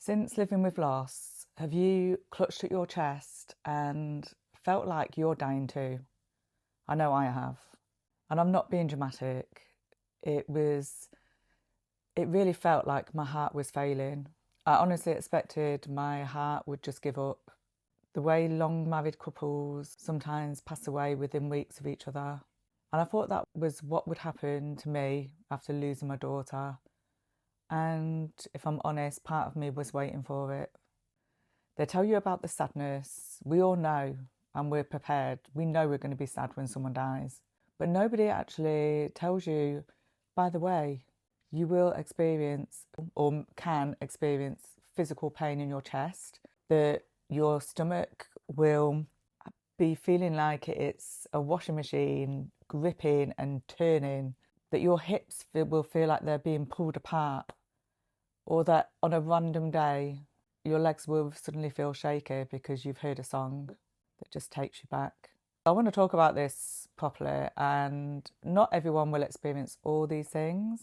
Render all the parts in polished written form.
Since living with loss, have you clutched at your chest and felt like you're dying too? I know I have. And I'm not being dramatic. It really felt like my heart was failing. I honestly expected my heart would just give up. The way long married couples sometimes pass away within weeks of each other. And I thought that was what would happen to me after losing my daughter. And if I'm honest, part of me was waiting for it. They tell you about the sadness. We all know and we're prepared. We know we're going to be sad when someone dies. But nobody actually tells you, by the way, you will experience or can experience physical pain in your chest, that your stomach will be feeling like it's a washing machine gripping and turning, that your hips will feel like they're being pulled apart, or that on a random day your legs will suddenly feel shaky because you've heard a song that just takes you back. I want to talk about this properly, and not everyone will experience all these things,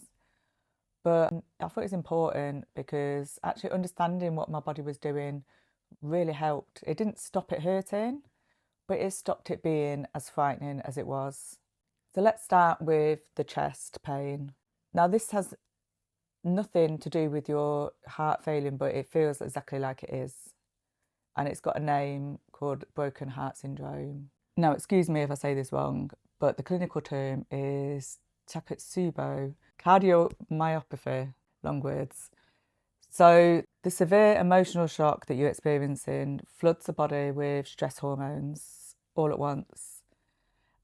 but I thought it's important because actually understanding what my body was doing really helped. It didn't stop it hurting, but it stopped it being as frightening as it was. So let's start with the chest pain. Now, this has nothing to do with your heart failing, but it feels exactly like it is. And it's got a name called broken heart syndrome. Now, excuse me if I say this wrong, but the clinical term is Takotsubo Cardiomyopathy, long words. So the severe emotional shock that you're experiencing floods the body with stress hormones all at once.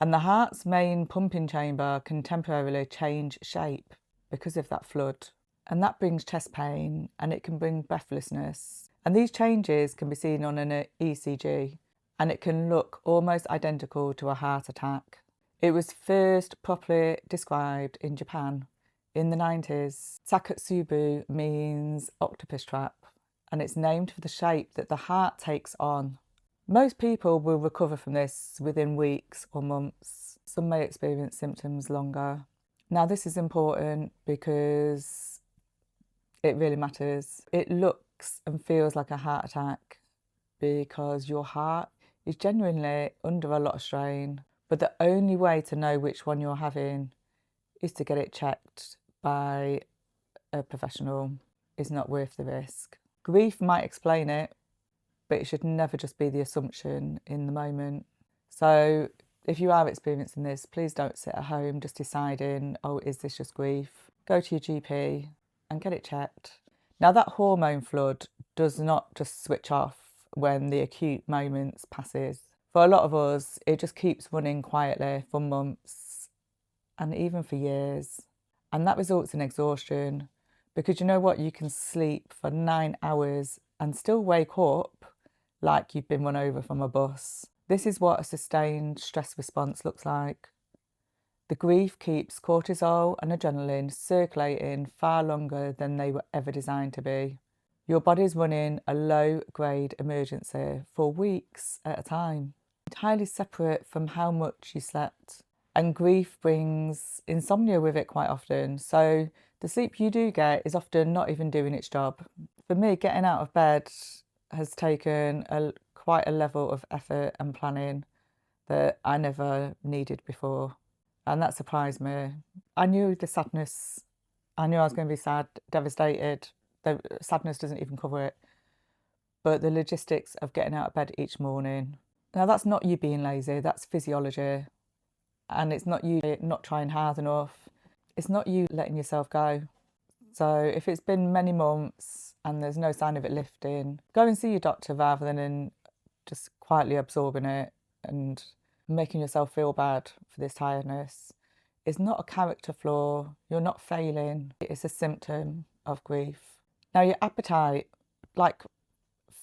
And the heart's main pumping chamber can temporarily change shape because of that flood. And that brings chest pain, and it can bring breathlessness. And these changes can be seen on an ECG, and it can look almost identical to a heart attack. It was first properly described in Japan in the 90s. Takotsubo means octopus trap, and it's named for the shape that the heart takes on. Most people will recover from this within weeks or months. Some may experience symptoms longer. Now, this is important because it really matters. It looks and feels like a heart attack because your heart is genuinely under a lot of strain. But the only way to know which one you're having is to get it checked by a professional. It's not worth the risk. Grief might explain it, but it should never just be the assumption in the moment. So if you are experiencing this, please don't sit at home just deciding, oh, is this just grief? Go to your GP and get it checked. Now, that hormone flood does not just switch off when the acute moments passes. For a lot of us, it just keeps running quietly for months and even for years. And that results in exhaustion, because you know what? You can sleep for 9 hours and still wake up like you've been run over from a bus. This is what a sustained stress response looks like. The grief keeps cortisol and adrenaline circulating far longer than they were ever designed to be. Your body's running a low-grade emergency for weeks at a time, entirely separate from how much you slept. And grief brings insomnia with it quite often. So the sleep you do get is often not even doing its job. For me, getting out of bed has taken quite a level of effort and planning that I never needed before. And that surprised me. I knew the sadness. I knew I was going to be sad, devastated. The sadness doesn't even cover it. But the logistics of getting out of bed each morning. Now, that's not you being lazy, that's physiology. And it's not you not trying hard enough. It's not you letting yourself go. So if it's been many months and there's no sign of it lifting, go and see your doctor rather than just quietly absorbing it and making yourself feel bad for this tiredness. It's not a character flaw. You're not failing. It's a symptom of grief. Now, your appetite, like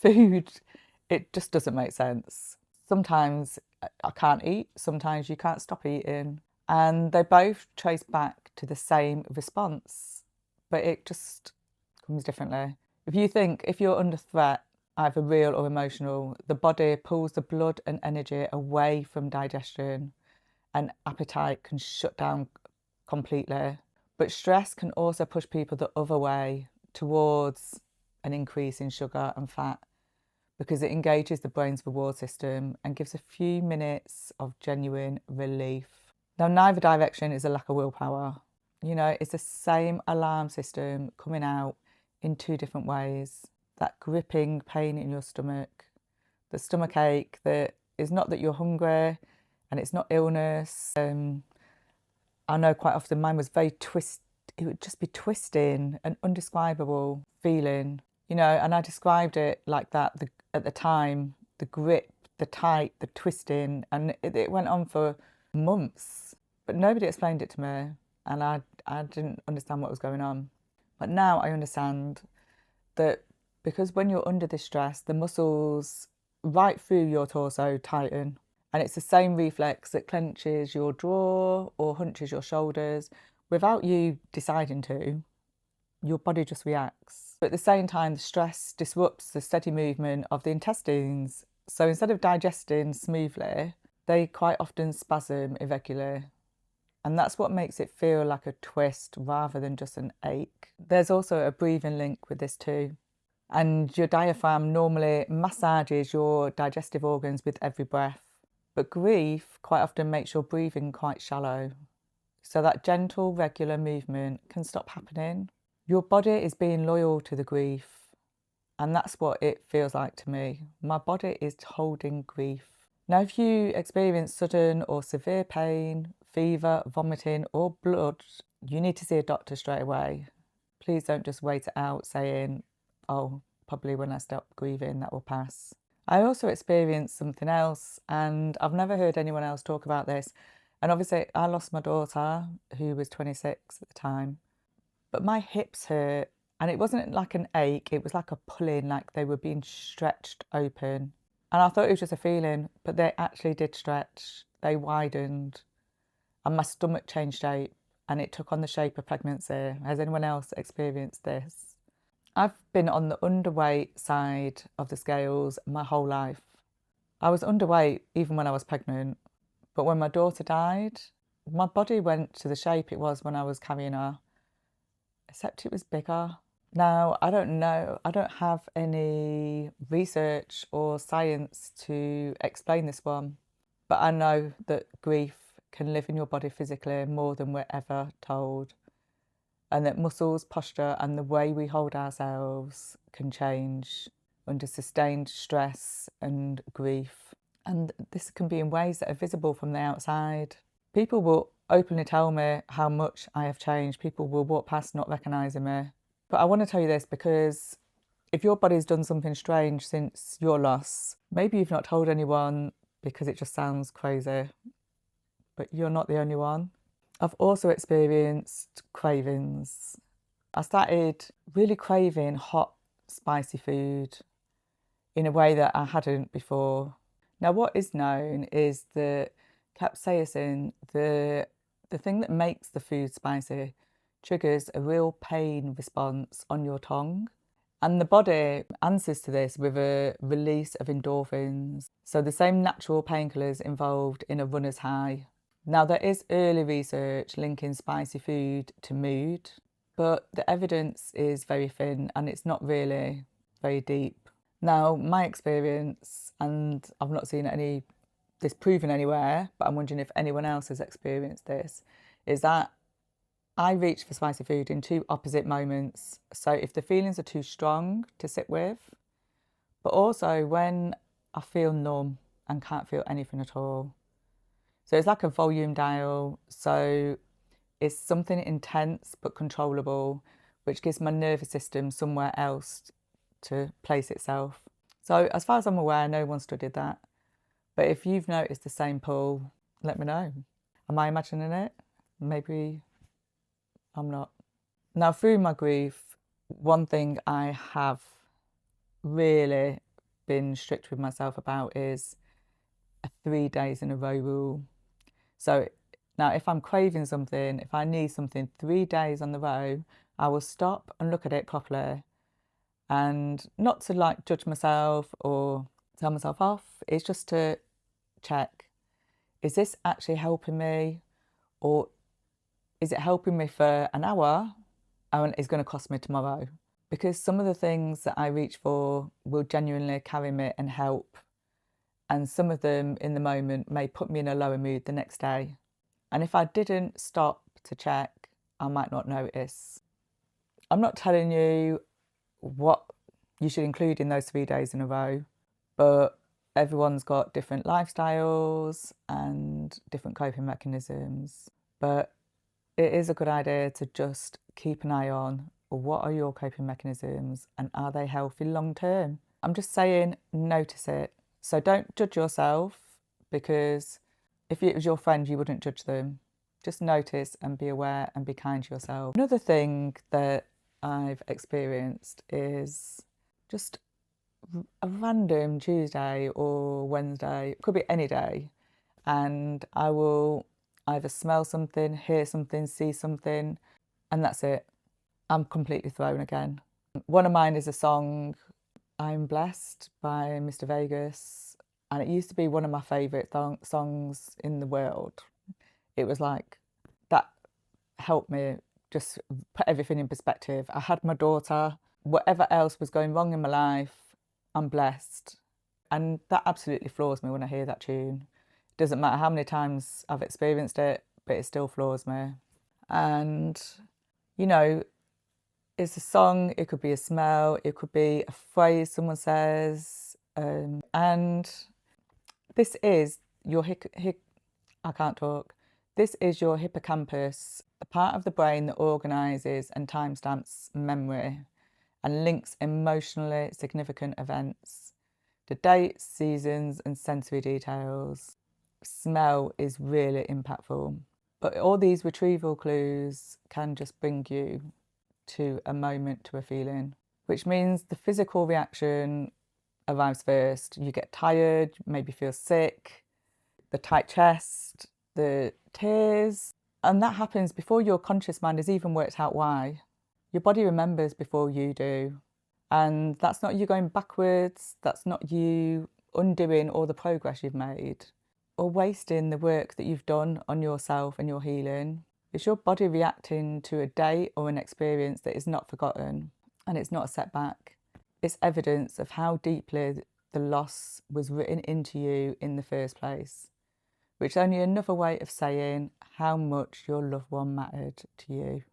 food, it just doesn't make sense. Sometimes I can't eat, sometimes you can't stop eating. And they both trace back to the same response, but it just comes differently. If you're under threat, either real or emotional, the body pulls the blood and energy away from digestion, and appetite can shut down completely. But stress can also push people the other way, towards an increase in sugar and fat because it engages the brain's reward system and gives a few minutes of genuine relief. Now, neither direction is a lack of willpower. You know, it's the same alarm system coming out in two different ways. That gripping pain in your stomach, the stomach ache that is not that you're hungry and it's not illness. I know quite often mine was very it would just be twisting, an indescribable feeling, you know, and I described it like that at the time, the grip, the tight, the twisting, and it went on for months, but nobody explained it to me, and I didn't understand what was going on. But now I understand that because when you're under this stress, the muscles right through your torso tighten, and it's the same reflex that clenches your jaw or hunches your shoulders without you deciding to. Your body just reacts. But at the same time, the stress disrupts the steady movement of the intestines. So instead of digesting smoothly, they quite often spasm irregularly. And that's what makes it feel like a twist rather than just an ache. There's also a breathing link with this too. And your diaphragm normally massages your digestive organs with every breath. But grief quite often makes your breathing quite shallow. So that gentle, regular movement can stop happening. Your body is being loyal to the grief. And that's what it feels like to me. My body is holding grief. Now, if you experience sudden or severe pain, fever, vomiting, or blood, you need to see a doctor straight away. Please don't just wait it out saying, oh, probably when I stop grieving, that will pass. I also experienced something else, and I've never heard anyone else talk about this. And obviously, I lost my daughter, who was 26 at the time. But my hips hurt, and it wasn't like an ache, it was like a pulling, like they were being stretched open. And I thought it was just a feeling, but they actually did stretch. They widened, and my stomach changed shape, and it took on the shape of pregnancy. Has anyone else experienced this? I've been on the underweight side of the scales my whole life. I was underweight even when I was pregnant, but when my daughter died, my body went to the shape it was when I was carrying her, except it was bigger. Now, I don't know, I don't have any research or science to explain this one, but I know that grief can live in your body physically more than we're ever told, and that muscles, posture, and the way we hold ourselves can change under sustained stress and grief. And this can be in ways that are visible from the outside. People will openly tell me how much I have changed. People will walk past not recognising me. But I want to tell you this because if your body's done something strange since your loss, maybe you've not told anyone because it just sounds crazy, but you're not the only one. I've also experienced cravings. I started really craving hot, spicy food in a way that I hadn't before. Now, what is known is that capsaicin, the thing that makes the food spicy, triggers a real pain response on your tongue. And the body answers to this with a release of endorphins. So the same natural painkillers involved in a runner's high. Now, there is early research linking spicy food to mood, but the evidence is very thin and it's not really very deep. Now, my experience, and I've not seen this proven anywhere, but I'm wondering if anyone else has experienced this, is that I reach for spicy food in two opposite moments. So if the feelings are too strong to sit with, but also when I feel numb and can't feel anything at all. So it's like a volume dial. So it's something intense but controllable, which gives my nervous system somewhere else to place itself. So as far as I'm aware, no one studied that. But if you've noticed the same pull, let me know. Am I imagining it? Maybe I'm not. Now, through my grief, one thing I have really been strict with myself about is a 3 days in a row rule. So now if I'm craving something, if I need something 3 days on the row, I will stop and look at it properly, and not to like judge myself or tell myself off. It's just to check, is this actually helping me, or is it helping me for an hour and it's going to cost me tomorrow? because some of the things that I reach for will genuinely carry me and help, and some of them in the moment may put me in a lower mood the next day. And if I didn't stop to check, I might not notice. I'm not telling you what you should include in those 3 days in a row, but everyone's got different lifestyles and different coping mechanisms. But it is a good idea to just keep an eye on what are your coping mechanisms and are they healthy long term? I'm just saying, notice it. So don't judge yourself, because if it was your friend, you wouldn't judge them. Just notice and be aware and be kind to yourself. Another thing that I've experienced is just a random Tuesday or Wednesday, it could be any day, and I will either smell something, hear something, see something, and that's it. I'm completely thrown again. One of mine is a song, I'm Blessed by Mr. Vegas, and it used to be one of my favourite songs in the world. It was like, that helped me just put everything in perspective. I had my daughter, whatever else was going wrong in my life, I'm blessed. And that absolutely floors me when I hear that tune. It doesn't matter how many times I've experienced it, but it still floors me. And, you know, it's a song, it could be a smell, it could be a phrase someone says. And this is your I can't talk. This is your hippocampus, the part of the brain that organises and timestamps memory and links emotionally significant events to dates, seasons, and sensory details. Smell is really impactful, but all these retrieval clues can just bring you to a moment, to a feeling, which means the physical reaction arrives first. You get tired, maybe feel sick, the tight chest, the tears, and that happens before your conscious mind has even worked out why. Your body remembers before you do, and that's not you going backwards, that's not you undoing all the progress you've made or wasting the work that you've done on yourself and your healing. It's your body reacting to a day or an experience that is not forgotten, and it's not a setback. It's evidence of how deeply the loss was written into you in the first place, which is only another way of saying how much your loved one mattered to you.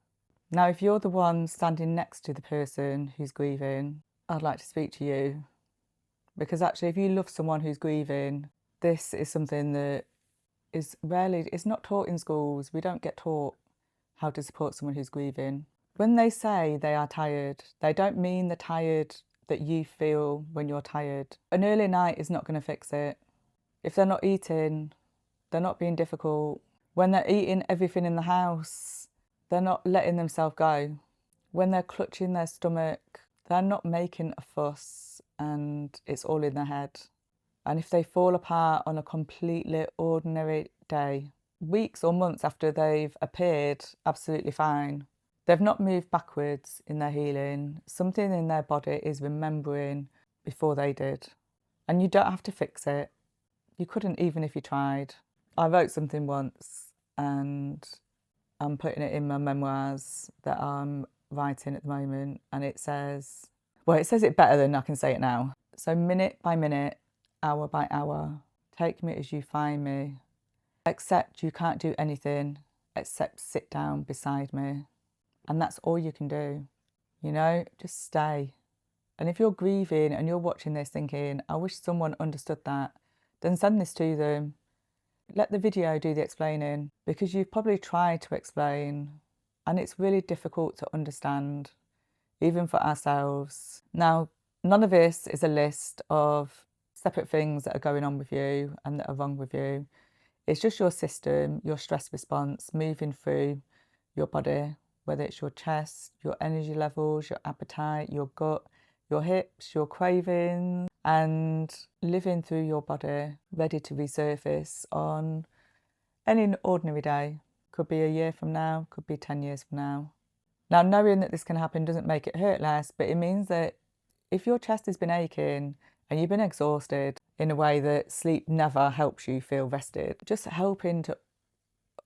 Now, if you're the one standing next to the person who's grieving, I'd like to speak to you, because actually if you love someone who's grieving, this is something that it's not taught in schools. We don't get taught how to support someone who's grieving. When they say they are tired, they don't mean the tired that you feel when you're tired. An early night is not going to fix it. If they're not eating, they're not being difficult. When they're eating everything in the house, they're not letting themselves go. When they're clutching their stomach, they're not making a fuss and it's all in their head. And if they fall apart on a completely ordinary day, weeks or months after they've appeared absolutely fine, they've not moved backwards in their healing. Something in their body is remembering before they did. And you don't have to fix it. You couldn't even if you tried. I wrote something once and I'm putting it in my memoirs that I'm writing at the moment, and it says it better than I can say it now. So minute by minute, hour by hour, take me as you find me. Accept you can't do anything except sit down beside me. And that's all you can do. You know, just stay. And if you're grieving and you're watching this thinking, I wish someone understood that, then send this to them. Let the video do the explaining, because you've probably tried to explain and it's really difficult to understand, even for ourselves. Now, none of this is a list of separate things that are going on with you and that are wrong with you. It's just your system, your stress response moving through your body, whether it's your chest, your energy levels, your appetite, your gut, your hips, your cravings, and living through your body, ready to resurface on any ordinary day. Could be a year from now, could be 10 years from now. Now, knowing that this can happen doesn't make it hurt less, but it means that if your chest has been aching and you've been exhausted in a way that sleep never helps you feel rested, just helping to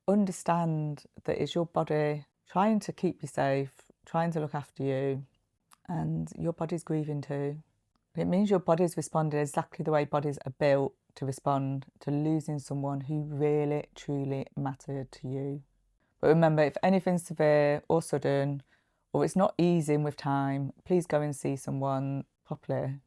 understand that it's your body trying to keep you safe, trying to look after you, and your body's grieving too. It means your body's responded exactly the way bodies are built to respond to losing someone who really, truly mattered to you. But remember, if anything's severe or sudden, or it's not easing with time, please go and see someone properly.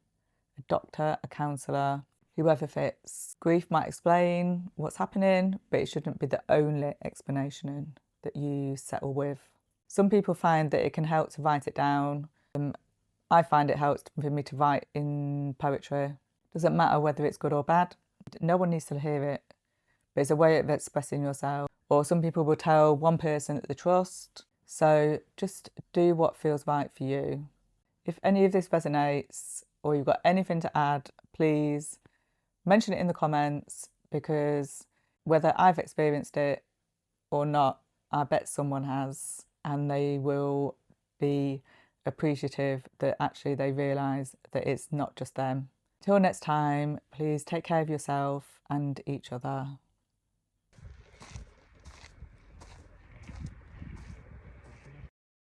A doctor, a counsellor, whoever fits. Grief might explain what's happening, but it shouldn't be the only explanation that you settle with. Some people find that it can help to write it down. I find it helps for me to write in poetry. Doesn't matter whether it's good or bad. No one needs to hear it, but it's a way of expressing yourself. Or some people will tell one person that they trust. So just do what feels right for you. If any of this resonates or you've got anything to add, please mention it in the comments, because whether I've experienced it or not, I bet someone has, and they will be appreciative that actually they realise that it's not just them. Till next time, please take care of yourself and each other.